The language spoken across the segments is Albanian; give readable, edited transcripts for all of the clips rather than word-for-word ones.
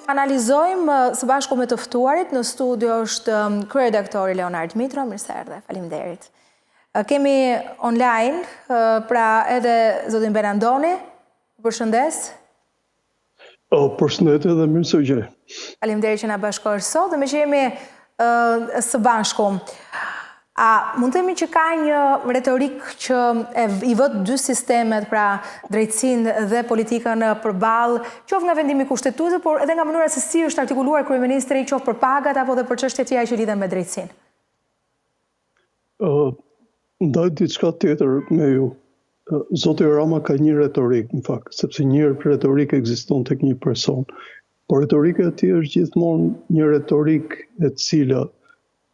Analizojmë së bashku me të ftuarit. Në studio është kryeredaktori Leonard Mitro. Mirë se erdhe, faleminderit. Kemi online, pra edhe zotin Benandoni. Përshëndes. Përshëndetje dhe mirë se u gjej. Faleminderit që na bashkohesh sot dhe me që jemi së bashku. A mund të themi që ka një retorik që i vët dy sistemet, pra drejtësinë dhe politikën përballë, qoftë nga vendimi kushtetues, por edhe nga mënyra se si është artikuluar kryeministri, qoftë për pagat apo dhe për çështje tjera që lidhen me drejtësinë? Ndaj diçka tjetër me ju. Zoti Rama ka një retorik, në fakt, sepse një retorik ekziston tek një person. Por retorika e tij është gjithmonë një retorik e cila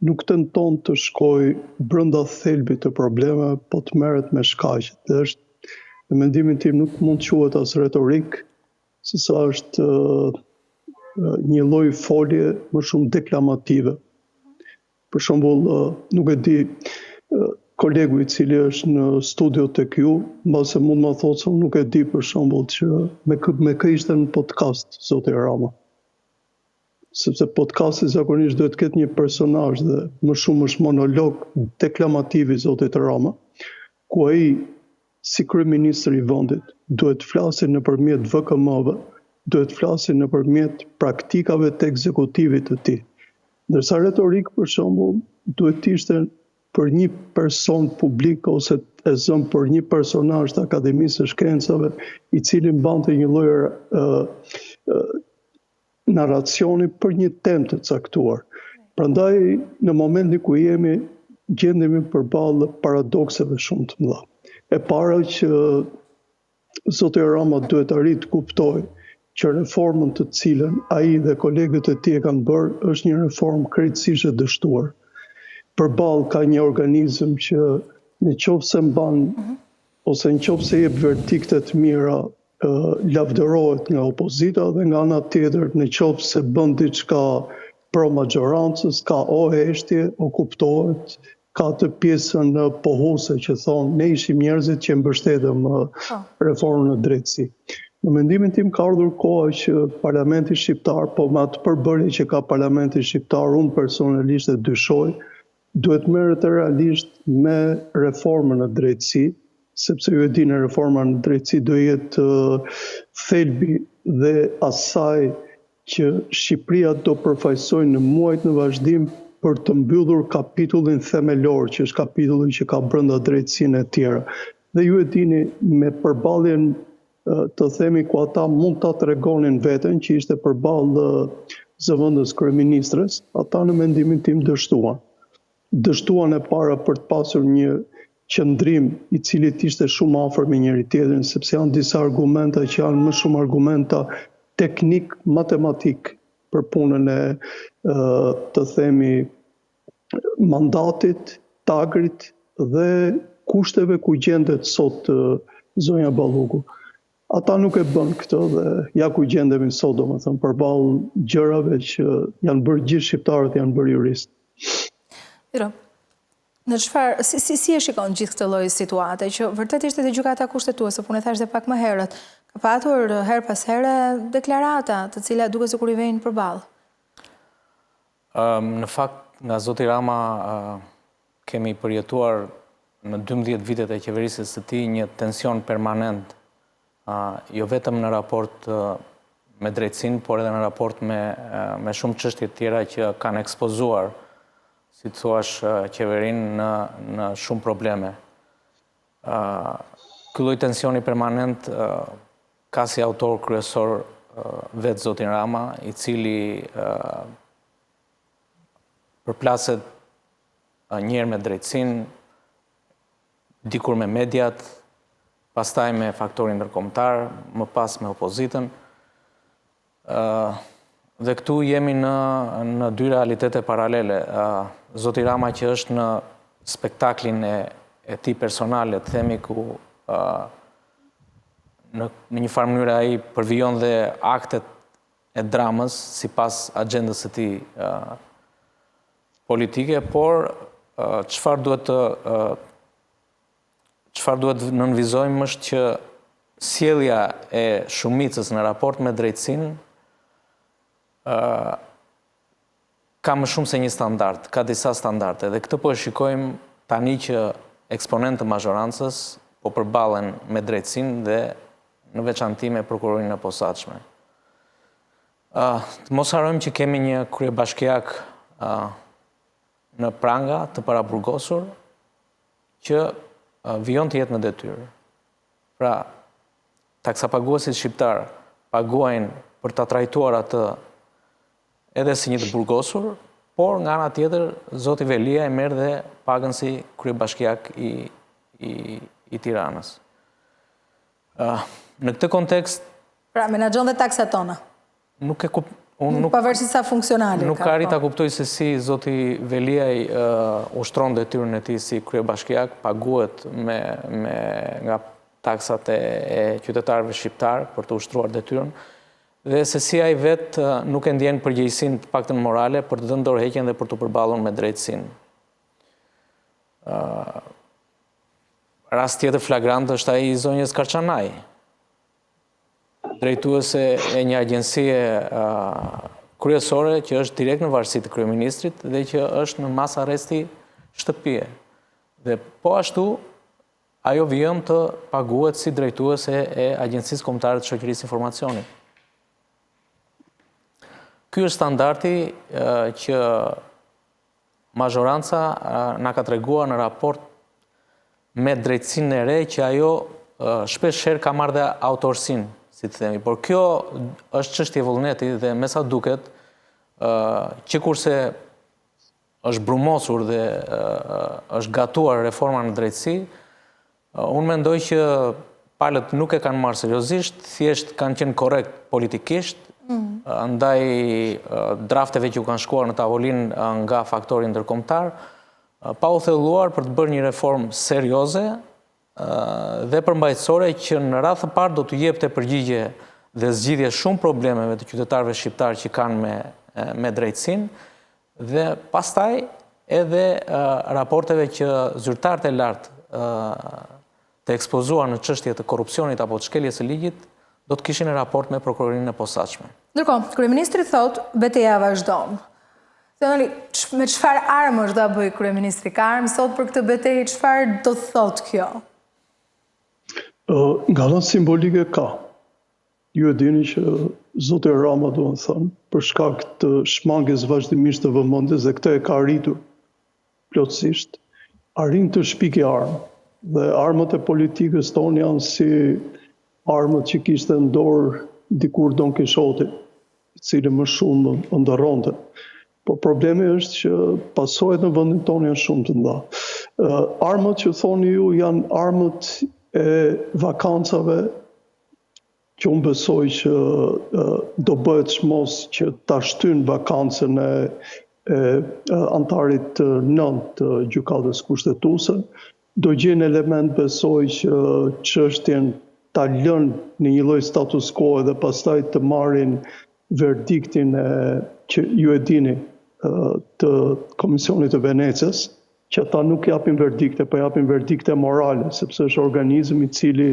nuk tenton të shkoj brenda thelbit të problemeve, po të merret me shkaqet. Dhe është, në mendimin tim, nuk mund të quhet as retorik, sesa është një lloj folje më shumë deklamative. Për shembull, nuk e di, kolegu i cili është në studio tek ju, mbase mund ma thotë se nuk e di për shembull që me kë ishte në podcast zoti Rama. Sepse podcasti zakonisht duhet të ketë një personazh dhe më shumë është monolog deklamativ i zotit Rama, ku ai si kryeministër i vendit duhet të flasë nëpërmjet VKM-ve, duhet të flasë nëpërmjet praktikave të ekzekutivit të tij. Ndërsa retorik, për shembull, duhet të ishte për një person publik ose e zëm për një personazh të Akademisë së Shkencave, i cili mbante një lloj narracioni për një temë të caktuar. Prandaj, në momentin ku gjendemi përballë paradokseve shumë të mëdha. E para që zoti Rama duhet të arrijë të kuptojë që reformën të cilën ai dhe kolegët e tij kanë bërë është një reformë krejtësisht e dështuar. Përballë ka një organizëm që nëse mban ose nëse jep verdikte të mira, lavdërohet nga opozita dhe nga ana tjetër nëse bën diçka pro maggjorancës, ka o heshtje, o kuptohet, ka të pjesën pohuse që thonë ne ishim njerëzit që mbështetëm reformën në drejtësi. Në mendimin tim ka ardhur koha që Parlamenti shqiptar, po me atë përbërje që ka Parlamenti shqiptar, unë personalisht e dyshoj, duhet merret realisht me reformën në drejtësi, sepse ju e dini reforma në drejtësi do jetë thelbi dhe asaj që Shqipëria do përfaqësojë në muajt në vazhdim për të mbyllur kapitullin themelor, që është kapitulli që ka brenda drejtësinë e tjera. Dhe ju e dini, me përballjen të themi ku ata mund ta tregonin veten që ishte përballë zëvendës kryeministres, ata në mendimin tim dështuan. Dështuan e para për të pasur një qëndrim i cili ishte shumë afër me njëri tjetrin, sepse janë disa argumenta që janë më shumë argumenta teknik, matematik për punën e të themi mandatit, tagrit dhe kushteve ku gjendet sot zonja Balluku. Ata nuk e bën këtë dhe ja ku gjendemi sot, domethënë përballë gjërave që janë bërë gjithë shqiptarët janë bërë juristë. Në çfarë, si e shikon gjithë këtë lloj situate, që vërtet ishte te gjykata kushtetuese, por unë thash edhe pak më herët, ka patur her pas here deklarata, të cilat duket sikur i vijnë përballë. Në fakt, nga zoti Rama kemi përjetuar në 12 vitet e qeverisjes së tij një tension permanent, jo vetëm në raport me drejtësinë, por edhe në raport me shumë çështje tjera që kanë ekspozuar, si të thuash, qeverinë në shumë probleme. Ky lloj tensioni permanent ka si autor kryesor vetë zotin Rama, i cili përplaset njëherë me drejtësinë, dikur me mediat, pastaj me faktorin ndërkombëtar, më pas me opozitën. Dhe këtu jemi në dy realitete paralele. Zoti Rama që është në spektaklin e tij personale, të themi, ku në një farë mënyrë ai përvijon dhe aktet e dramës sipas agjendës së tij politike, por çfarë duhet nënvizojmë është që sjellja e shumicës në raport me drejtësinë ka më shumë se një standard, ka disa standarde. Dhe këtë po e shikojmë tani që eksponentë të mazhorancës po përballen me drejtësinë dhe në veçanti me prokurorinë e posaçme. Të mos harrojmë që kemi një kryebashkiak në pranga të paraburgosur që vijon të jetë në detyrë. Pra, taksapaguesit shqiptar paguajnë për ta trajtuar atë edhe si një të burgosur, por nga ana tjetër zoti Velia e merr dhe pagën si kryebashkiak i Tiranës. Në këtë kontekst, pra menaxhon dhe taksat tona. Pavarësisht sa funksionale. Nuk arrit ta kuptoj se si zoti Veliaj ushtron detyrën e tij si kryebashkiak, paguhet nga taksat e qytetarëve shqiptar për të ushtruar detyrën, dhe se si ai vetë nuk e ndjen përgjegjësinë të paktën morale për të dhënë dorëheqjen dhe për të përballur me drejtësinë. Rast tjetër flagrant është ai i zonjës Karçanaj, drejtuese e një agjencie kryesore që është direkt në varësi të kryeministrit dhe që është në mas arresti shtëpie. Dhe po ashtu, ajo vjen të paguhet si drejtuese e Agjencisë Kombëtare të Shoqërisë Informacionit. Ky është standardi që mazhoranca na ka treguar në raport me drejtësinë e re, që ajo shpeshherë ka marrë dhe autorsinë, si të themi. Por kjo është çështje vullneti dhe me sa duket, që kurse është brumosur dhe është gatuar reforma në drejtësi, unë mendoj që palët nuk e kanë marrë seriozisht, thjesht kanë qenë korrekt politikisht, ndaj drafteve që u kanë shkuar në tavolinë nga faktori ndërkombëtar, pa u thelluar për të bërë një reformë serioze dhe përmbajtësore që në radhë të parë do të jepte përgjigje dhe zgjidhje shumë problemeve të qytetarëve shqiptar që kanë me drejtësinë, dhe pastaj edhe raporteve që zyrtarët e lartë të ekspozuar në çështje të korrupsionit apo të shkeljes së ligjit do të kishin në raport me prokurorinë e posaçme. Ndërkohë, kryeministri thotë betejë vazhdon. Me çfarë armësh do bëj kryeministri? Ka armë sot për këtë betejë? Çfarë do të thotë kjo? Nga ana simbolike ka. Ju e dini që zoti Rama, do të thënë, për shkak të shmangjes vazhdimisht të vëmendjes, dhe këtë e ka arritur plotësisht, arrin të shpikë armë. Dhe armët e politikës tonë janë si armët që kishte në dorë dikur Don Kishoti, i cili më shumë ndërronte. Po problemi është që pasojat në vendin tonë janë shumë të nda. Armët që thoni ju janë armët e vakancave, që unë besoj që do bëhet shmos që ta shtyn vakancën e antarit 9 të gjykatës kushtetuese. Do gjen element, besoj, që çështjen ta lënë në një lloj status quo dhe pastaj të marrin verdiktin që ju e dini të Komisionit të Venecës, që ata nuk japin verdikte, po japin verdikte morale, sepse është organizëm i cili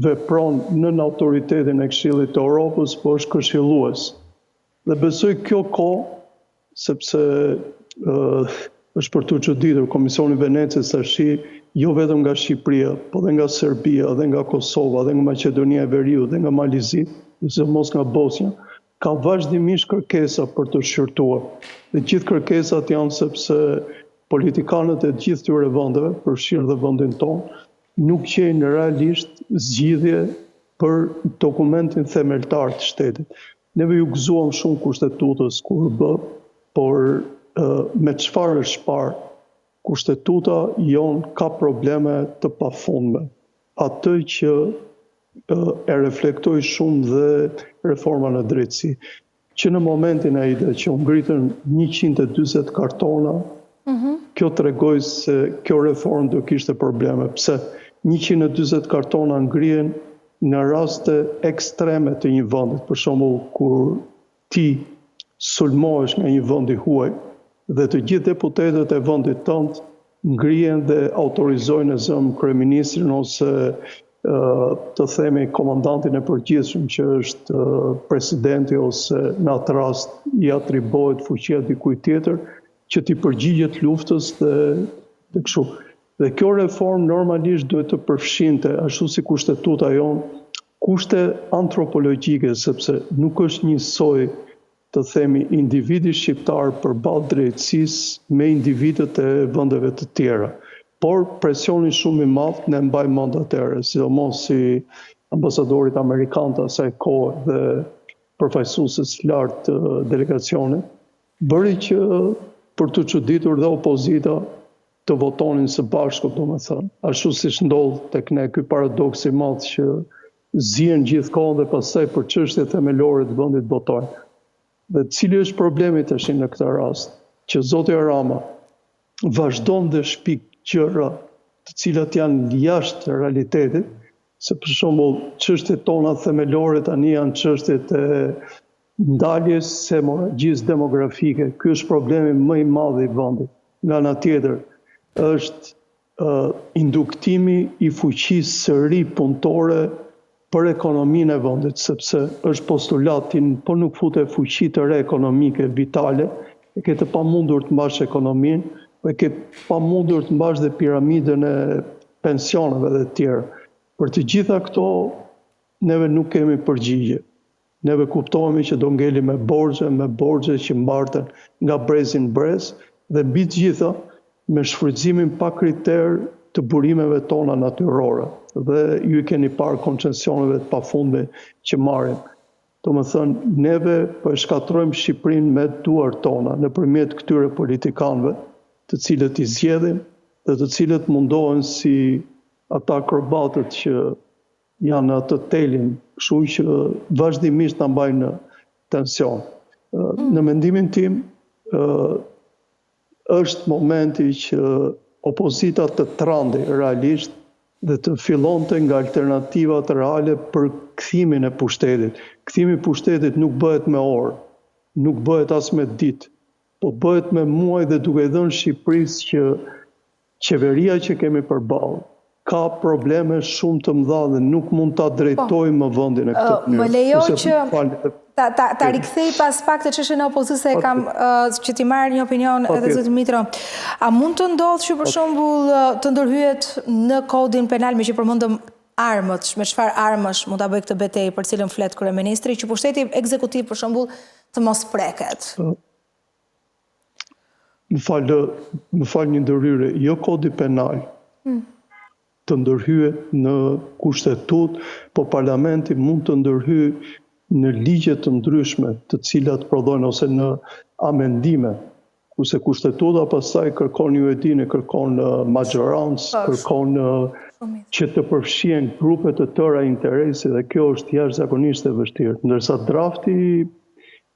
vepron nën autoritetin e Këshillit të Evropës, po është këshillues. Dhe besoj kjo kohë, sepse është për të çuditur Komisioni i Venecës tash, jo vetëm nga Shqipëria, po dhe nga Serbia, dhe nga Kosova, dhe nga Maqedonia e Veriut, dhe nga Malizi, dhe mos nga Bosnia, ka vazhdimisht kërkesa për të shqyrtuar. Dhe gjithë kërkesat janë sepse politikanët e gjithë këtyre vendeve, përfshirë dhe vendin tonë, nuk gjejnë realisht zgjidhje për dokumentin themeltar të shtetit. Neve ju gëzuam shumë kushtetutës kur bë, por me çfarë është parë? Kushtetuta jonë ka probleme të pafundme. Atë që e reflektoi shumë dhe reforma në drejtësi, që në momentin e ide që u ngritën 140 kartona, kjo tregoi se kjo reformë do kishte probleme. Pse? 140 kartona ngrihen në raste ekstreme të një vendi, për shembull kur ti sulmohesh nga një vend i huaj, dhe të gjithë deputetët e vendit tënd ngrihen dhe autorizojnë në zëm kryeministrin ose të themi komandantin e përgjithshëm që është presidenti ose në atë rast i atribohet fuqia dikujt tjetër që t'i përgjigjet luftës dhe kështu. Dhe kjo reformë normalisht duhet të përfshinte, ashtu si kushtetuta jonë, kushte antropologjike, sepse nuk është njësoj të themi individi shqiptar përballë drejtësisë me individët e vendeve të tjera. Por presionin shumë i madh ne mbaj mend atëherë, sidomos si ambasadorit amerikan të asaj kohe dhe përfaqësuesit lartë të delegacionit, bëri që për të çuditur dhe opozita të votonin së bashku, domethënë, ashtu siç ndodh tek ne ky paradoks i madh që zihen gjithkohë dhe pastaj për çështje themelore të vendit votojnë. Dhe cili është problemi tash në këtë rast? Që zoti Rama vazhdon dhe shpik gjëra të cilat janë jashtë realitetit, se për shembull çështjet tona themelore tani janë çështjet e ndaljes së hemorragjisë demografike. Ky është problemi më i madh i vendit. Nga ana tjetër, është induktimi i fuqisë së ri punëtore për ekonominë e vendit, sepse është postulatin, po nuk fute fuqi të re ekonomike vitale, e ke të pamundur të mbash ekonominë, e ke pamundur të mbash dhe piramidën e pensioneve dhe tjera. Për të gjitha këto, neve nuk kemi përgjigje. Neve kuptohemi që do ngeli me borxhe që mbarten nga brezi në brez, dhe mbi të gjitha me shfrytëzimin pa kriter të burimeve tona natyrore. Dhe ju i keni parë koncesioneve të pafundme që marrim. Domethënë, neve po e shkatrojmë Shqipërinë me duart tona nëpërmjet këtyre politikanëve, të cilët i zgjedhin dhe të cilët mundohen si ata akrobatët që janë atë telin, kështu që vazhdimisht na mbajnë në tension. Në mendimin tim, është momenti që opozita të trandi realisht dhe të fillonte nga alternativat reale për kthimin e pushtetit. Kthimi i pushtetit nuk bëhet me orë, nuk bëhet as me ditë, po bëhet me muaj dhe duke dhënë Shqipërisë që qeveria që kemi përballë ka probleme shumë të mëdha dhe nuk mund ta drejtojmë më vendin e këtë mënyrë. Më lejo që ta rikthej pas pak të çështjen e opozitës se kam që ti marr një opinion edhe zoti Mitro. A mund të ndodhë që për shembull të ndërhyet në kodin penal me që përmendëm armët, me çfarë armësh mund ta bëj këtë betejë për cilën flet kryeministri, që pushteti ekzekutiv për shembull të mos preket? Më fal një ndërhyrje, jo kodi penal të ndërhyet në kushtetut, po parlamenti mund të ndërhyjë në ligje të ndryshme të cilat prodhojnë ose në amendime, kurse kushtetuta pastaj kërkon, ju e dini, kërkon majorancë, kërkon që të përfshihen grupe të tëra interesi dhe kjo është jashtëzakonisht e vështirë. Ndërsa drafti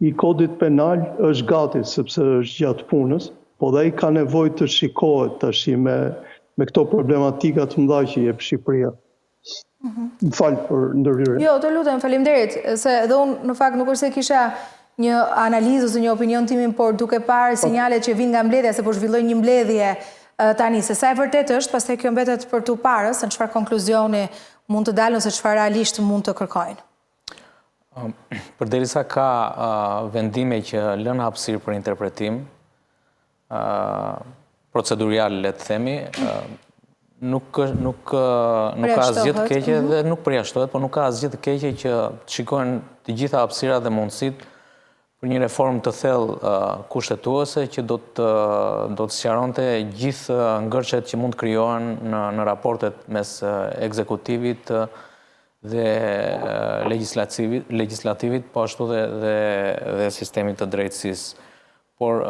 i kodit penal është gati sepse është gjatë punës, po dhe i ka nevojë të shikohet tash me këto problematika të mëdha që jep Shqipëria. Më fal për ndërhyrjen. Jo, të lutem, faleminderit, se edhe unë në fakt nuk është se kisha një analizë ose një opinion timin, por duke parë sinjalet që vinë nga mbledhja, se po zhvilloj një mbledhje tani, se sa e vërtet është, pastaj kjo mbetet për tu parë, se në çfarë konkluzioni mund të dalën, se çfarë realisht mund të kërkojnë. Përderisa ka vendime që lënë hapësirë për interpretim, procedurial, le të themi, nuk ka asgjë të keqe dhe nuk përjashtohet, por nuk ka asgjë të keqe që të shikojnë të gjitha hapësirat dhe mundësitë për një reformë të thellë kushtetuese që do të sqaronte gjithë ngërçet që mund të krijohen në raportet mes ekzekutivit dhe legjislativit, po ashtu dhe sistemit të drejtësisë. Por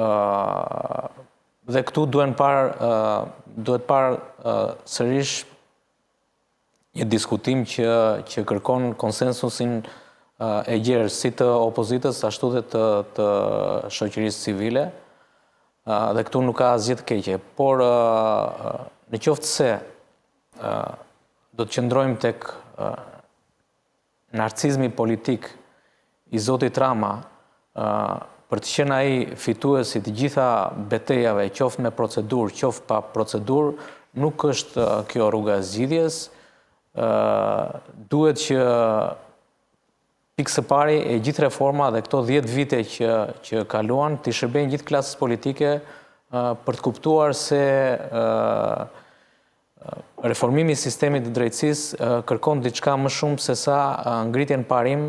dhe këtu duhet parë sërish një diskutim që kërkon konsensusin e gjerë si të opozitës, ashtu dhe të shoqërisë civile, dhe këtu nuk ka asgjë të keqe. Por në qoftë se do të qëndrojmë tek narcizmi politik i zotit Rama, për të qenë ai fituesi të gjitha betejave, qoftë me procedurë, qoftë pa procedurë, nuk është kjo rruga e zgjidhjes. duhet që pikë së pari e gjithë reforma dhe këto 10 vite që kaluan të shërbejnë gjithë klasës politike për të kuptuar se reformimi i sistemit të drejtësisë kërkon diçka më shumë se sa ngritjen parim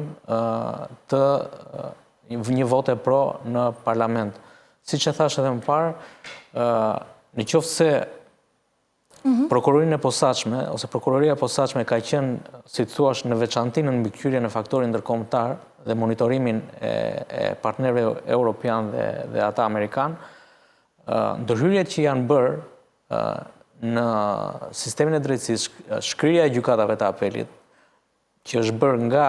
të një vote pro në parlament. Siç e thash edhe më parë, në qoftë se prokurorinë e posaçme ose prokuroria e posaçme ka qenë, si të thuash, në veçantë në mbikëqyrjen e faktorit ndërkombëtar dhe monitorimin e partnerëve europian dhe ata amerikan, ndërhyrjet që janë bërë në sistemin e drejtësisë, shkrirja e gjykatave të apelit, që është bërë nga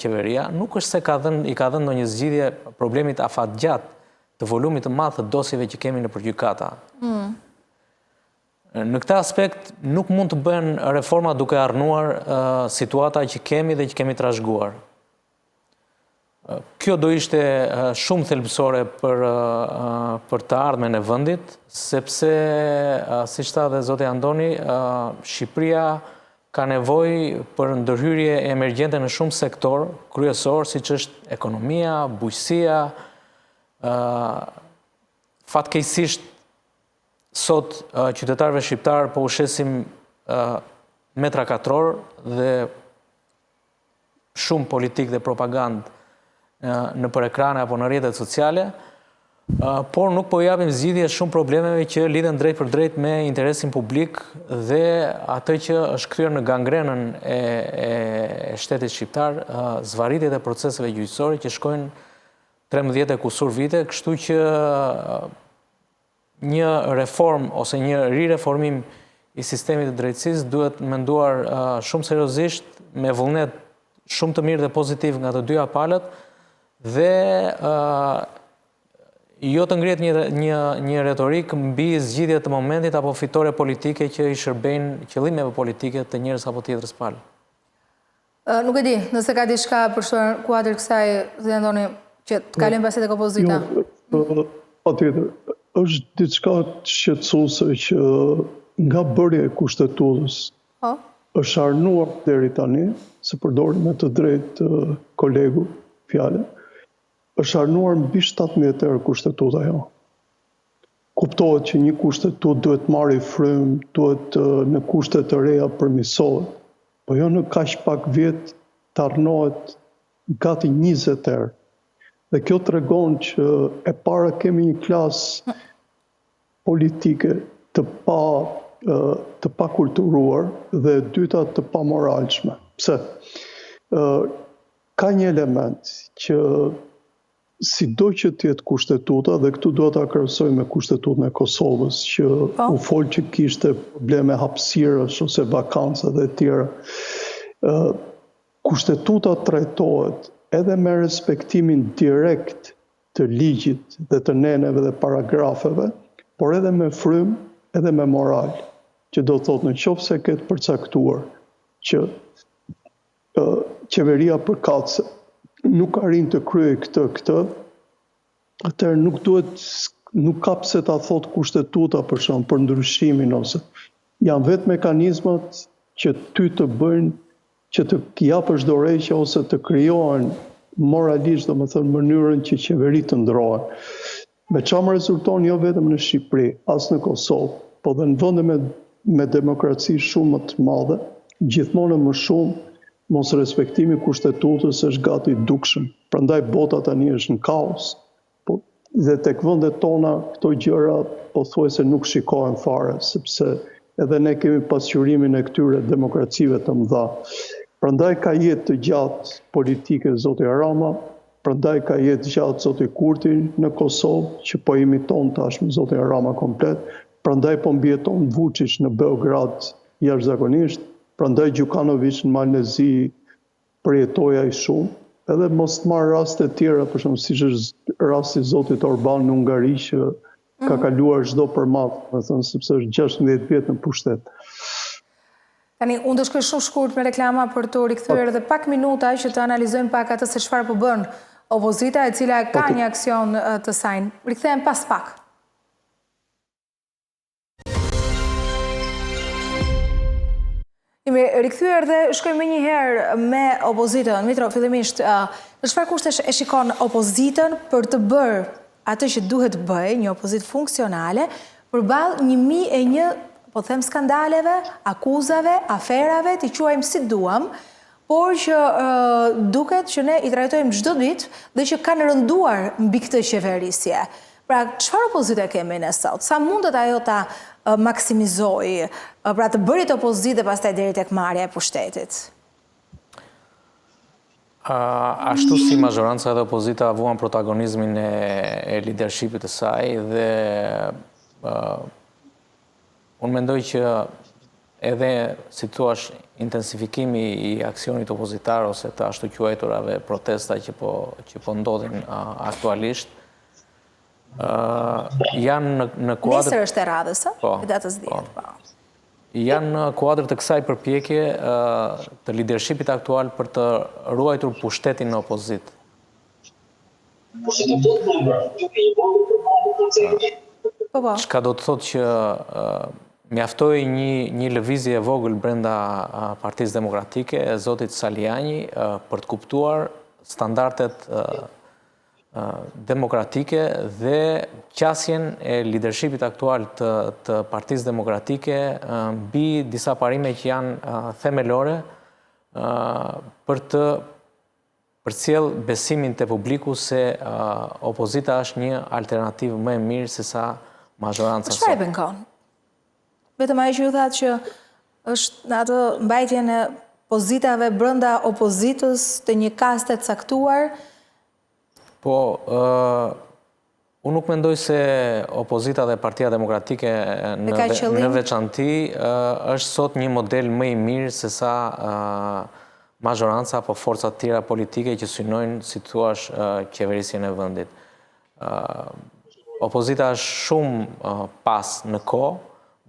qeveria, nuk është se i ka dhënë ndonjë zgjidhje problemit afatgjatë të volumit të madh të dosjeve që kemi nëpër gjykata. Në këtë aspekt nuk mund të bëhen reforma duke harnuar situata që kemi dhe që kemi trashëguar. Kjo do ishte shumë thelbësore për të ardhmen e vendit, sepse, siç tha dhe zoti Andoni, Shqipëria ka nevojë për ndërhyrje emergjente në shumë sektor kryesor, siç është ekonomia, bujqësia. Fatkeqësisht sot qytetarëve shqiptar po ushesim metra katror dhe shumë politik dhe propagandë nëpër ekrane apo në rrjetet sociale, por nuk po japim zgjidhje shumë problemeve që lidhen drejt për drejt me interesin publik dhe atë që është kthyer në gangrenën e shtetit shqiptar, zvarritjet e proceseve gjyqësore që shkojnë 13 e kusur vite, kështu që një reform ose një rireformim i sistemit të drejtësisë duhet menduar shumë seriozisht, me vullnet shumë të mirë dhe pozitiv nga të dyja palët, dhe jo të ngrihet një retorik mbi zgjidhje të momentit apo fitore politike që i shërbejnë qëllimeve politike të njërës apo tjetrës palë. Nuk e di, nëse ka diçka për kuadër kësaj, zoti Andoni, që të kalim pasi tek opozita. Patjetër. Është diçka shqetësuese që nga bërja e kushtetutës është harnuar deri tani, se përdorim me të drejtë kolegu fjalën, është harnuar mbi 17 herë kushtetuta jo. Kuptohet që një kushtetutë duhet marrë frymë, duhet në kushte të reja përmirësohet, po jo në kaq pak vjet të harnohet gati 20 herë. Dhe kjo tregon që e para kemi një klasë politike të pakulturuar dhe e dyta të pamoralshme. Pse? Ka një element që sido që t'jetë kushtetuta, dhe këtu duhet ta krahasoj me kushtetutën e Kosovës, që u fol që kishte probleme hapësirësh ose vakanca dhe tjera. Kushtetuta trajtohet edhe me respektimin direkt të ligjit dhe të neneve dhe paragrafeve, por edhe me frymë, edhe me moral, që do thotë në qoftë se ketë përcaktuar që qeveria përkatëse nuk arrin të kryej këtë, atëherë nuk ka pse ta thotë kushtetuta për shkak për ndryshimin, ose janë vetë mekanizmat që ty të bëjnë që të japësh dorëheqje ose të krijohen moralisht, domethënë mënyrën që qeveritë të ndrohen. Me çfarë rezulton jo vetëm në Shqipëri, as në Kosovë, po dhe në vende me demokraci shumë më të madhe, gjithmonë më shumë mos respektimi kushtetutës është gati dukshëm. Prandaj bota tani është në kaos. Dhe tek vendet tona këto gjëra pothuajse nuk shikohen fare, sepse edhe ne kemi pasqyrimin e këtyre demokracive të mëdha. Prandaj ka jetë të gjatë politike zoti Rama, prandaj ka jetë gjatë zoti Kurti në Kosovë, që po imiton tashmë zoti Rama komplet, prandaj po mbjeton Vučić në Beograd jashtëzakonisht, prandaj Gjukanović në Malezi përjetoi ai shumë, edhe mos të marr raste të tjera, për shembull siç është rasti i zotit Orban në Hungari, që ka kaluar çdo përmat, sepse është 16 vjet në pushtet. Tani, unë do shkoj shumë shkurt me reklama për të rikthyer edhe pak minuta që të analizojmë pak atë se çfarë po bën opozita, e cila ka një aksion të saj. Rikthehem pas pak. Kemi rikthyer dhe shkojmë një herë me opozitën. Mitro, fillimisht, në çfarë kushtesh e shikon opozitën për të bërë atë që duhet të bëjë, një opozitë funksionale, përballë 1001, po them, skandaleve, akuzave, aferave, t'i quajmë si duam, por që duket që ne i trajtojmë çdo ditë dhe që kanë rënduar mbi këtë qeverisje. Pra, çfarë opozite kemi ne sot? Sa mundet ajo ta maksimizoj, pra të bërit opozitë dhe pastaj deri tek marrja e pushtetit? Ashtu si mazhoranca dhe opozita vuan protagonizmin e leadershipit të saj dhe unë mendoj që edhe si thua intensifikimi i aksionit opozitar ose të ashtu quajturave protesta që po ndodhin aktualisht janë në kuadër... Nesër është e radhës, datës 10. Janë në kuadër të kësaj përpjekje të leadershipit aktual për të ruajtur pushtetin në opozit. Çka do të thotë që mjaftoi një lëvizje e vogël brenda Partisë Demokratike e zotit Saliani për të kuptuar standardet demokratike dhe qasjen e leadershipit aktual të Partisë Demokratike mbi disa parime që janë themelore për të përcjell besimin te publiku se opozita është një alternativë më e mirë se sa mazhoranca sot. Çfarë bën kon? Vetëm ai që ju thatë që është në atë mbajtjen e pozitave brenda opozitës të një kaste të caktuar. Po, unë nuk mendoj se opozita dhe Partia Demokratike në veçanti është sot një model më i mirë se sa mazhoranca apo forcat tjera politike që synojnë, si thuash, qeverisjen e vendit. Opozita është shumë pas në kohë,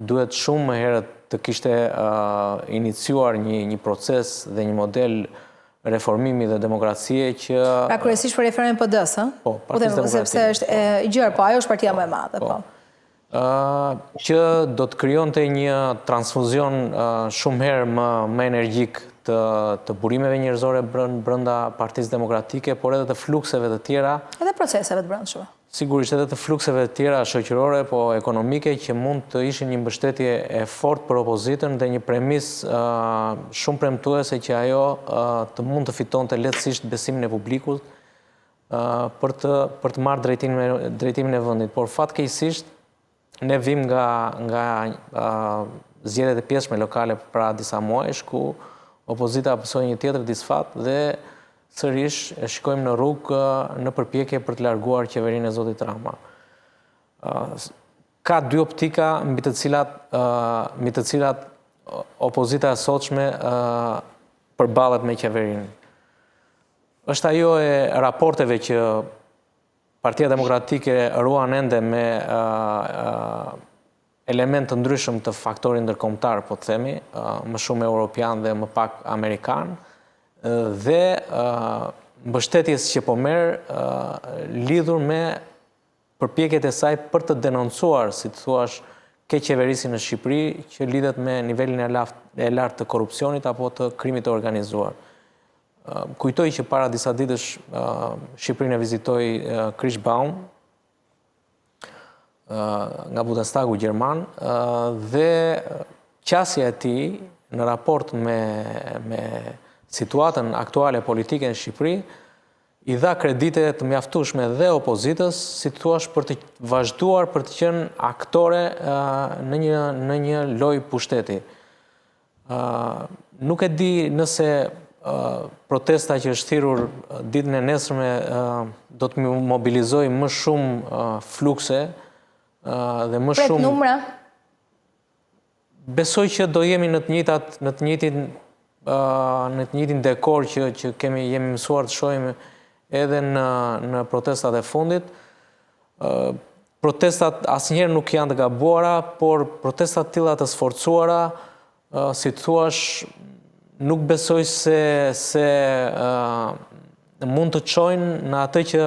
duhet shumë më herët të kishte iniciuar një proces dhe një model reformimi dhe demokracie që... Pra kryesisht për referimin PD-s, ë? Po, Partisë Demokratike. Sepse është e gjërë, po ajo është partia më e madhe, po. Që do të krijonte një transfuzion shumë herë më energjik të burimeve njerëzore brenda Partisë Demokratike, por edhe të flukseve të tjera. Edhe proceseve të brendshme. Sigurisht edhe të flukseve të tjera shoqërore, po ekonomike, që mund të ishin një mbështetje e fortë për opozitën dhe një premis shumë premtuese që ajo të mund të fitonte lehtësisht besimin e publikut për të marrë drejtimin e vendit. Por fatkeqësisht ne vim nga zgjedhjet e pjesshme lokale para disa muajsh ku opozita pësoi një tjetër disfat dhe sërish e shikojmë në rrugë në përpjekje për të larguar qeverinë e zotit Rama. Ka dy optika mbi të cilat opozita e sotshme përballet me qeverinë. Është ajo e raporteve që Partia Demokratike ruan ende me element të ndryshëm të faktorit ndërkombëtar, po të themi, më shumë europian dhe më pak amerikan, dhe mbështetjes që po merr lidhur me përpjekjet e saj për të denoncuar, si të thuash, ke qeverisjen në Shqipëri që lidhet me nivelin e lartë të korrupsionit apo të krimit të organizuar. Kujtoj që para disa ditësh Shqipërinë e vizitoi Chris Baum nga Bundestagu gjerman dhe qasja e tij në raport me situatën aktuale politike në Shqipëri i dha kredite të mjaftueshme dhe opozitës, si të thuash, për të vazhduar për të qenë aktore në një lojë pushteti. Nuk e di nëse protesta që është thirrur ditën e nesërme do të mobilizoj më shumë flukse dhe më shumë... Pret numra? Besoj që do jemi në të njëjtin dekor që jemi mësuar të shohim edhe në protestat e fundit. Protestat asnjëherë nuk janë të gabuara, por protestat tilla të sforcuara, si të thuash, nuk besoj se mund të çojnë në atë që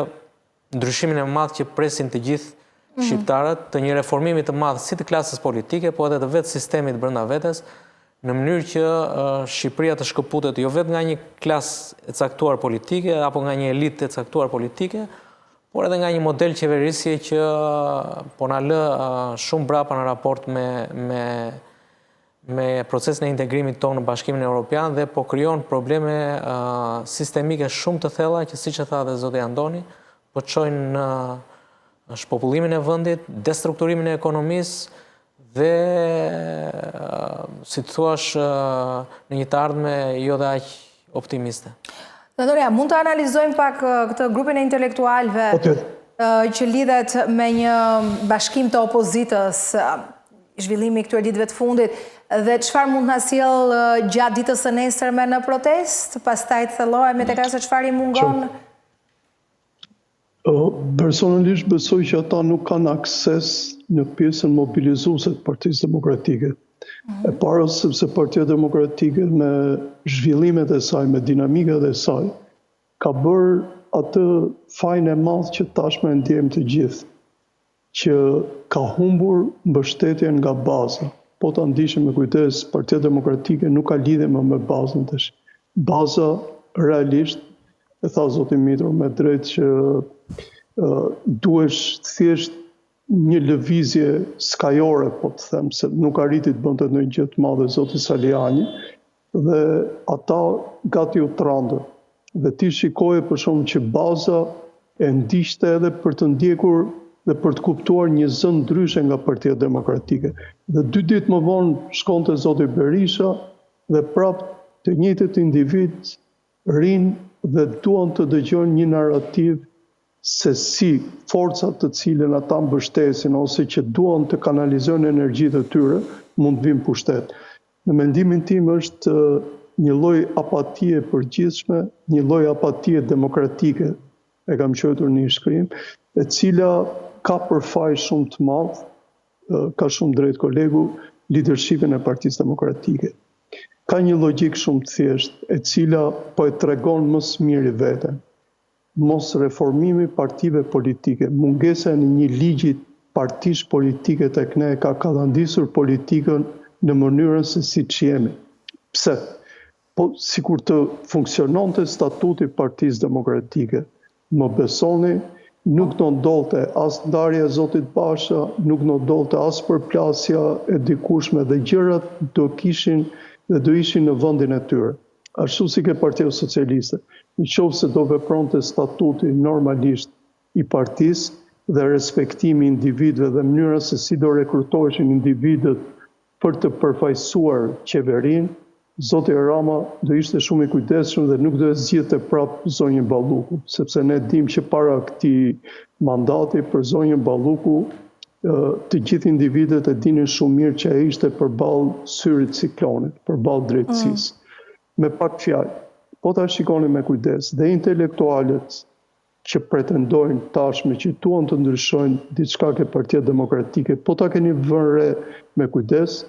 ndryshimin e madh që presin të gjithë shqiptarët, të një reformimi të madh si të klasës politike, po edhe të vetë sistemit brenda vetes, në mënyrë që Shqipëria të shkëputet jo vetëm nga një klasë e caktuar politike apo nga një elitë e caktuar politike, por edhe nga një model qeverisje që po na lë shumë brapa në raport me procesin e integrimit tonë në Bashkimin Evropian dhe po krijon probleme sistemike shumë të thella që, siç e tha dhe zoti Andoni, po çojnë në shpopullimin e vendit, destrukturimin e ekonomisë dhe, si të thuash, në një të ardhme jo dhe aq optimiste. Doria, mund të analizojmë pak këtë grupin e intelektualëve që lidhet me një bashkim të opozitës, zhvillimi këtyre ditëve të fundit, dhe çfarë mund na sjell gjatë ditës së nesërme në protestë, pastaj të thellohemi tek ajo se çfarë i mungon? Personalisht besoj që ata nuk kanë akses në pjesën mobilizuese të Partisë Demokratike. E para sepse Partia Demokratike me zhvillimet e saj, me dinamikat e saj, ka bërë atë fajin e madh që tashmë e ndjejmë të gjithë, që ka humbur mbështetjen nga baza. Po ta ndiqim me kujdes, Partia Demokratike nuk ka lidhje më me bazën tash. Baza realisht, e tha zoti Mitro me drejt që duhesh thjesht një lëvizje skajore, po të them, se nuk arriti të bënte ndonjë gjë të madhe zoti Saliani, dhe ata gati u trandën. Dhe ti shikoje për shkak që baza e ndiqte edhe për të ndjekur dhe për të kuptuar një zë ndryshe nga Partia Demokratike. Dhe 2 ditë më vonë shkonte zoti Berisha dhe prapë të njëjtët individ rinë dhe duan të dëgjojnë një narrativ se si forcat të cilën ata mbështesin ose që duan të kanalizojnë energjitë e tyre mund të vinë pushtet. Në mendimin tim është një lloj apatie përgjithshme, një lloj apatie demokratike, e kam quajtur në një shkrim, e cila ka përfaj shumë të madh, ka shumë drejt kolegu, leadershipin e Partisë Demokratike. Ka një logjik shumë të thjeshtë, e cila po e tregon më së miri veten. Mos reformimi partive politike, mungesa në një ligji partish politike tek ne ka kallandisur politikën në mënyrën se siç jemi. Pse? Po sikur të funksiononte statuti Partisë Demokratike, më besoni, nuk do ndodhte as ndarja e zotit Basha, nuk do ndodhte as përplasja e dikushme dhe gjërat do ishin në vendin e tyre. Ashtu si ke Partia Socialiste, në qoftë se do vepronte statuti normalisht i partisë dhe respektimi individëve dhe mënyra se si do rekrutoheshin individët për të përfaqësuar qeverinë, zoti Rama do ishte shumë i kujdesshëm dhe nuk do e zgjidhte prapë zonjën Balluku, sepse ne dimë që para këtij mandati për zonjën Balluku të gjithë individët e dinin shumë mirë që ai ishte përballë syrit ciklonit, përballë drejtësisë. Me pak fjalë, po ta shikoni me kujdes, dhe intelektualët që pretendojnë tashme që duan të ndryshojnë diçka ke Partia Demokratike, po ta keni vënë re me kujdes,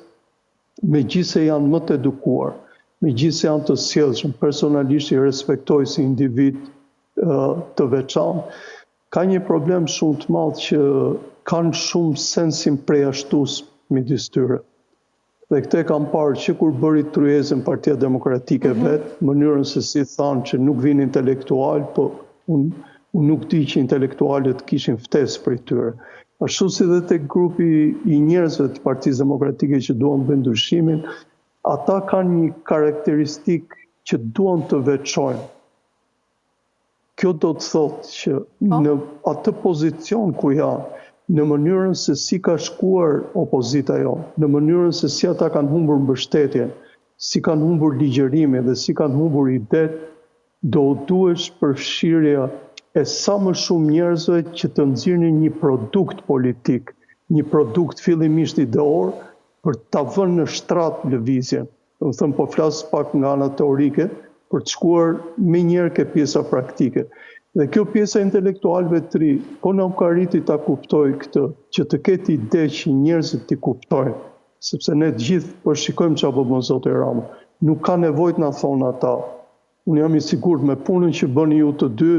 megjithse janë më të edukuar, megjithse janë të sjellshëm, personalisht i respektoj si individ të veçantë, ka një problem shumë të madh që kanë shumë sensin përjashtues midis tyre. Dhe këtë e kam parë që kur bëri tryezën Partia Demokratike vetë, mënyrën se si thanë që nuk vinë intelektual, po unë nuk di që intelektualët kishin ftesë për tyre. Ashtu si dhe tek grupi i njerëzve të Partisë Demokratike që duan të bëjnë ndryshimin, ata kanë një karakteristikë që duan të veçojnë. Kjo do të thotë që në atë pozicion ku janë, në mënyrën se si ka shkuar opozita jonë, në mënyrën se si ata kanë humbur mbështetjen, si kanë humbur ligjërimin dhe si kanë humbur idetë, do duhesh përfshirja e sa më shumë njerëzve që të nxirrin një produkt politik, një produkt fillimisht ideor për ta vënë në shtrat lëvizjen. Do të them po flas pak nga ana teorike për të shkuar më njëherë ke pjesa praktike. Dhe kjo pjesa intelektualëve të ri, po nuk ka arriti ta kuptoj këtë, që të ketë ide që njerëzit t'i kuptojnë, sepse ne të gjithë po shikojmë çfarë po bën zoti Rama. Nuk ka nevojë të na thonë ata. Unë jam i sigurt me punën që bëni ju të dy,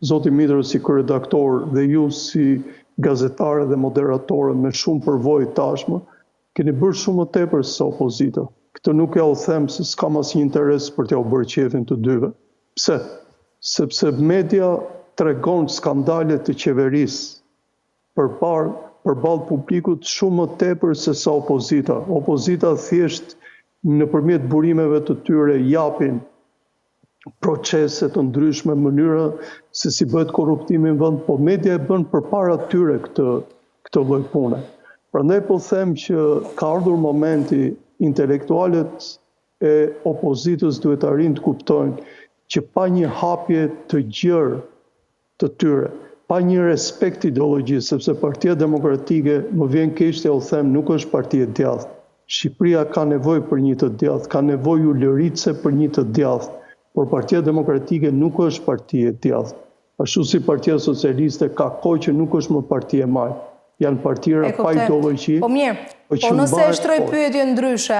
zoti Mitro si redaktor dhe ju si gazetare dhe moderatore me shumë përvojë tashmë, keni bërë shumë më tepër se opozita. këtë nuk ja u them se s'kam asnjë interes për t'ja u bërë qefin të dyve. Pse? Sepse media tregon skandale të qeverisë përballë publikut shumë më tepër se sa opozita. Opozita thjesht nëpërmjet burimeve të tyre japin procese të ndryshme, mënyra se si bëhet korruptimi në vend, po media e bën përpara tyre këtë lloj pune. Prandaj po them që ka ardhur momenti intelektualët e opozitës duhet të arrijnë të kuptojnë që pa një hapje të gjerë të tyre, pa një respekt ideologjisë, sepse Partia Demokratike, më vjen keq të u them, nuk është parti e djathtë. Shqipëria ka nevojë për një të djathtë, ka nevojë ulëritse për një të djathtë, por Partia Demokratike nuk është parti e djathtë. Ashtu si Partia Socialiste ka kohë që nuk është më parti e majtë. Janë partira pa ideologji. Po mirë, po nëse e shtroj pyetje ndryshe,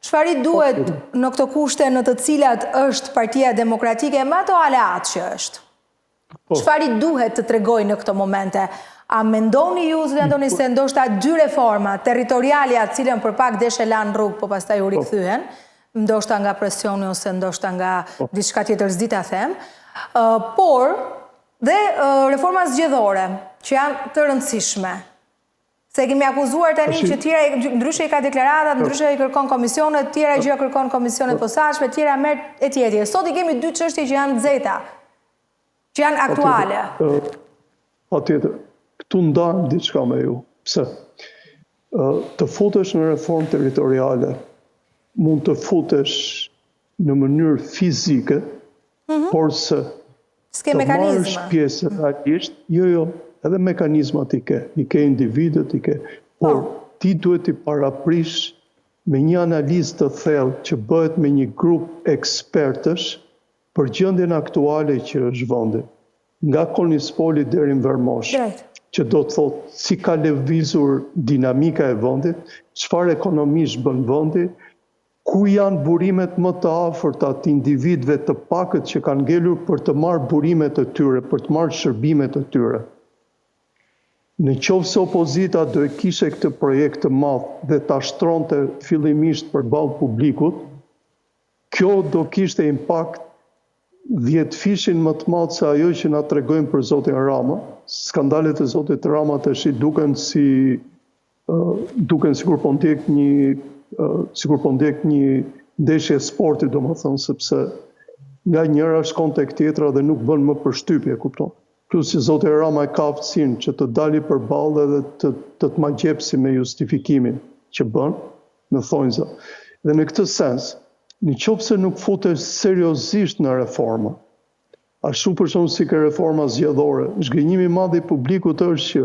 çfarë duhet në këto kushte në të cilat është Partia Demokratike me ato aleat që është? Çfarë duhet të tregojë në këto momente? A mendoni ju, zoti Antoni, se ndoshta dy reforma territoriale atë cilën për pak deshe lanë rrugë, po pastaj u rikthyen, ndoshta nga presioni ose ndoshta nga diçka tjetër s'di ta them, por dhe reforma zgjedhore, që janë të rëndësishme. Se kemi akuzuar tani që tjera, ndryshe i ka deklaratat, ndryshe i kërkon komisionet, tjera gjëra kërkon komisionet posaçme, tjera merr etj. Sot i kemi dy çështje që janë nxehta, që janë aktuale. Patjetër. Këtu ndajmë diçka me ju. Pse? Të futesh në reformë territoriale, mund të futesh në mënyrë fizike, por se s'ke mekanizma. Pjesë realisht, jo, edhe mekanizmat i ke individët, i ke, por ti duhet i paraprish me një analizë të thellë që bëhet me një grup ekspertësh për gjendjen aktuale që është vendi, nga Konispoli deri në Vermosh, që do të thotë si ka lëvizur dinamika e vendit, çfarë ekonomisht bën vendi, ku janë burimet më të afërta të individëve të pakët që kanë ngelur për të marrë burimet e tyre, për të marrë shërbimet e tyre. Në qoftë se opozita do e kishe këtë projekt të madh dhe ta shtronte fillimisht përballë publikut, kjo do kishte impakt 10 fishin më të madh se ajo që na tregojnë për zotin Rama. Skandalet e zotit Rama tash duken sikur po ndjek një ndeshje sporti, domethënë, sepse nga njëra shkon tek tjetra dhe nuk bën më përshtypje, kupton. Plus që zoti Rama e ka aftësinë që të dali përballë dhe të të magjepsi me justifikimin që bën në thonjza. Dhe në këtë sens, në qoftë se nuk futesh seriozisht në reforma, ashtu për shembull si ka reforma zgjedhore, zhgënjimi i madh i publikut është që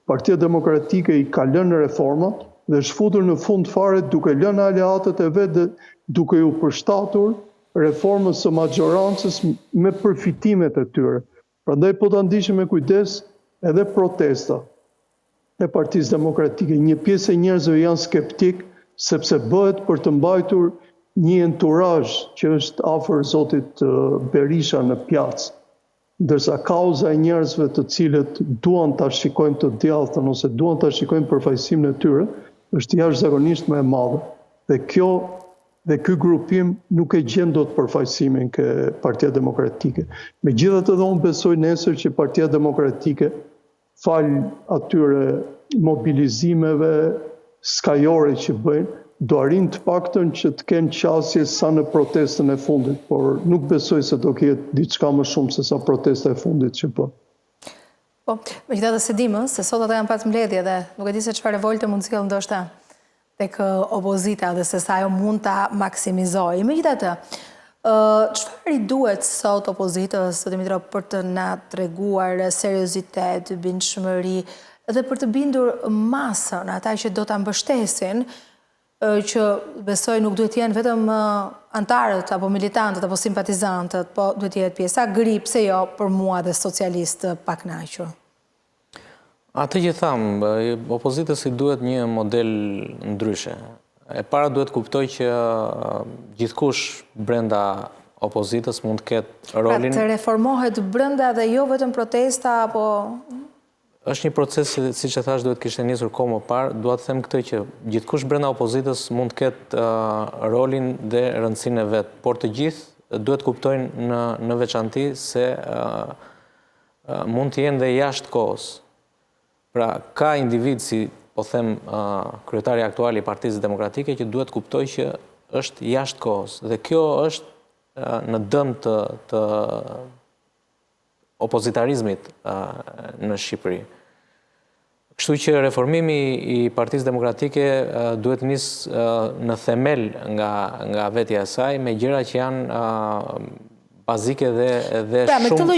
Partia Demokratike i ka lënë reformat dhe është futur në fund fare duke lënë aleatët e vet dhe duke u përshtatur reformës së majorancës me përfitimet e tyre. Prandaj po ta ndiqim me kujdes edhe protesta e Partisë Demokratike. Një pjesë e njerëzve janë skeptik sepse bëhet për të mbajtur një enturazh që është afër zotit Berisha në pjacë, ndërsa kauza e njerëzve të cilët duan ta shikojnë të djathtën ose duan ta shikojnë përfaqësimin e tyre, është jashtëzakonisht më e madhe. Dhe ky grupim nuk e gjen dot përfaqësimin ke Partia Demokratike. Megjithatë dhe unë besoj nesër që Partia Demokratike, fal atyre mobilizimeve skajore që bëjnë, do arrin të paktën që të kenë qasje sa në protestën e fundit, por nuk besoj se do ketë diçka më shumë se sa protesta e fundit që po. Po, megjithatë se dimë se sot ata janë pas mbledhje dhe nuk e di se çfarë revolte mund sjell ndoshta tek opozita dhe se sa ajo mund ta maksimizojë. Megjithatë, çfarë i duhet sot opozitës, Dimitrov, për të na treguar seriozitet, bindshmëri dhe për të bindur masën, ata që do ta mbështesin, që besoj nuk duhet jenë vetëm antarët apo militantët apo simpatizantët, po duhet jetë pjesa gri, pse jo për mua dhe socialist pa kënaqur. Atë që thamë, opozitës i duhet një model ndryshe. E para duhet kuptoj që gjithkush brenda opozitës mund të ketë rolin... Pra të reformohet brenda dhe jo vetëm protesta, apo... është një proces, siç e thash, duhet kishte nisur kohë më parë. Dua të them këtë që gjithkush brenda opozitës mund të ketë rolin dhe rëndësinë e vet, por të gjithë duhet kuptojnë në veçanti se mund të jenë dhe jashtë kohës. Pra, ka individ si po them kryetari aktual i Partisë Demokratike që duhet kuptoj që është jashtë kohës dhe kjo është në dëm të opozitarizmit në Shqipëri. Kështu që reformimi i Partisë Demokratike duhet nis në themel nga vetja e saj me gjëra që janë bazike dhe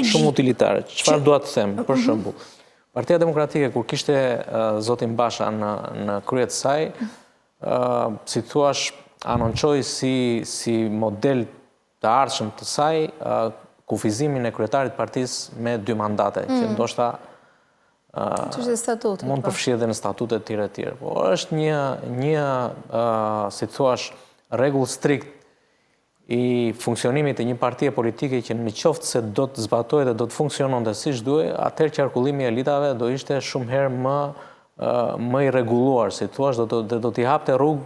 shumë utilitare. Çfarë dua të them, për shembull? Partia Demokratike kur kishte zotin Basha në krye të saj, si thuash, anonçoi si model të ardhshëm të saj kufizimin e kryetarit partisë me 2 mandate, që ndoshta mund përfshihet edhe në statute të tjera. Por është një si thuash, rregull strikt i funksionimit të një partie politike që në qoftë se do të zbatohet dhe do të funksiononte siç duhet, atëherë qarkullimi i elitave do ishte shumë herë më i rregulluar, si thuash, do t'i hapte rrugë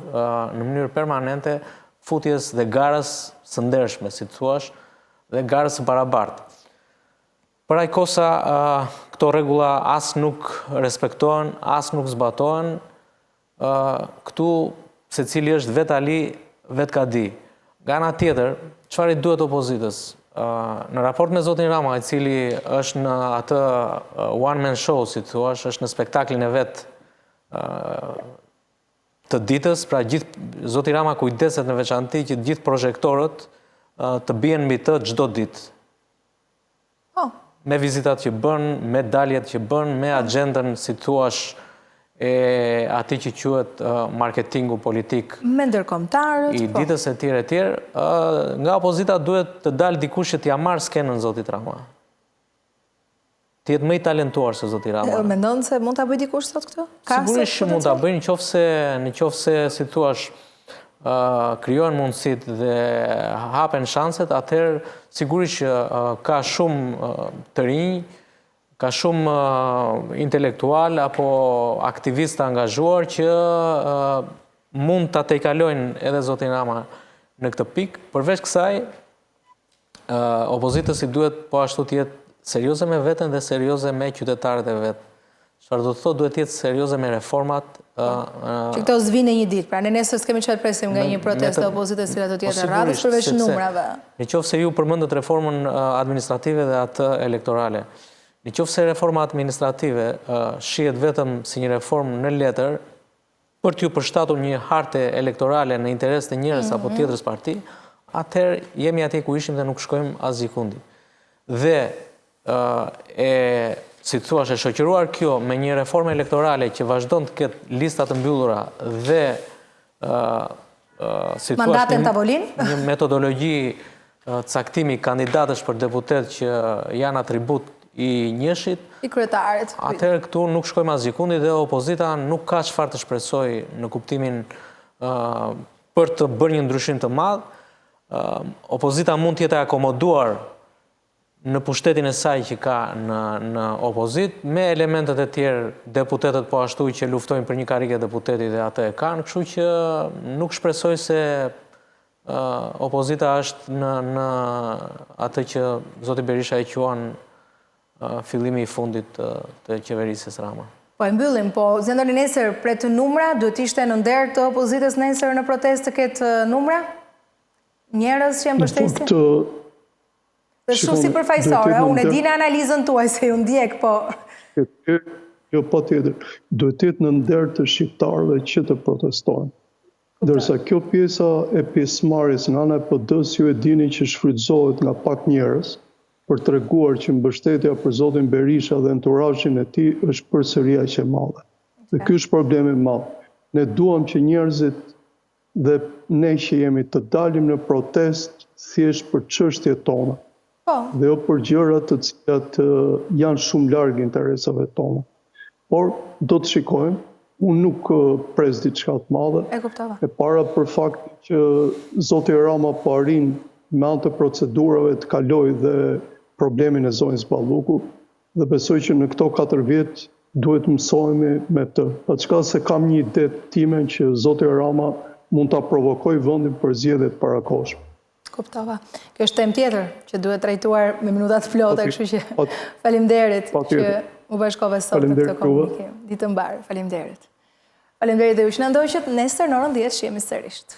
në mënyrë permanente futjes dhe garës së ndershme, si thuash, dhe garës së barabartë. Për aq kohë sa këto rregulla as nuk respektohen, as nuk zbatohen, këtu secili është vetali, vet ka di. Nga ana tjetër, çfarë i duhet opozitës? Në raport me zotin Rama, i cili është në atë one man show, si thuash, është në spektaklin e vet të ditës, pra zoti Rama kujdeset në veçanti që gjithë projektorët të bien mbi të çdo ditë. Me vizitat që bën, me daljet që bën, me agendën, si thuash, e atij që quhet marketingu politik. Me ndërkombëtarët. I ditës e tjerë. Nga opozita duhet të dalë dikush që t'ia marrë skenën zotit Rama. Të jetë më i talentuar se zoti Rama. Mendon se mund ta bëj dikush sot këtë? Sigurisht që mund ta bëj nëse si thuash, krijohen mundësit dhe hapen shanset, atëherë sigurisht që ka shumë të rinj, ka shumë intelektual apo aktivist të angazhuar që mund ta tejkalojnë edhe zotin Rama në këtë pikë. Përveç kësaj, opozitës i duhet po ashtu të jetë serioze me veten dhe serioze me qytetarët e vet. Çfarë do të thotë, duhet të jetë serioze me reformat. Që këto zvinë një ditë, pra në nesër s'kemi çfarë presim nga një protestë e opozitës që do të jetë rradhës përveç numrave. Nëse ju përmendët reformën administrative dhe atë elektorale. Nëse reforma administrative shihet vetëm si një reformë në letër për t'ju përshtatur një harte elektorale në interes të njërës apo tjetrës parti, atëherë jemi atje ku ishim dhe nuk shkojmë asgjikundi. Dhe si thua, e shoqëruar kjo me një reformë elektorale që vazhdon të ketë lista të mbyllura dhe si thua, një metodologji caktimi kandidatësh për deputet që janë atribut i njëshit, i kryetarit. Atëherë këtu nuk shkojmë asgjikundi dhe opozita nuk ka çfarë të shpresoj në kuptimin për të bërë një ndryshim të madh. Opozita mund të jetë akomoduar në pushtetin e saj që ka në opozit, me elementet e tjerë, deputetët po ashtu që luftojnë për një karrige deputeti dhe atë e kanë, kështu që nuk shpresoj se opozita është në atë që zoti Berisha e quan fillimi i fundit të qeverisjes Rama. Po e mbyllim, po zëndoni nesër për të numra, duhet ishte në nder të opozitës nesër në protestë të ketë numra? Njerëz që janë mbështesje? Dhe shumë si përfaqësore, unë e di në analizën tuaj se ju ndjek, po... Jo, po tjetër, duhet të jetë në nder të shqiptarëve që të protestojnë. Dërsa kjo pjesa e pjesëmarrjes nga ana e PD-s, ju e dini që shfrytëzohet nga pak njerëz për të treguar që mbështetja për zotin Berisha dhe enturazhin e tij është përsëri aq e madhe. Dhe ky është problemi i madh. Ne duam që njerëzit dhe ne që jemi të dalim në protest thjesht për çështjet tona. Dhe jo për gjëra të cilat janë shumë larg interesave tona. Por do të shikojmë, unë nuk pres diçka të madhe. E para për faktin që zoti Rama po arrin me anë të procedurave të kaloj dhe problemin e zonjës Balluku, dhe besoj që në këto 4 vjet duhet mësojmë me të. Pa çka se kam një ide time që Zoti Rama mund ta provokoj vendin për zgjedhjet parakohshme. Kuptova. Kjo është temë tjetër që duhet trajtuar me minuta të plota, kështu që faleminderit që u bashkove sot në këtë komunikim. Ditë mbar. Faleminderit. Faleminderit dhe ju që na ndoqët, nesër në orën 10 shihemi sërish.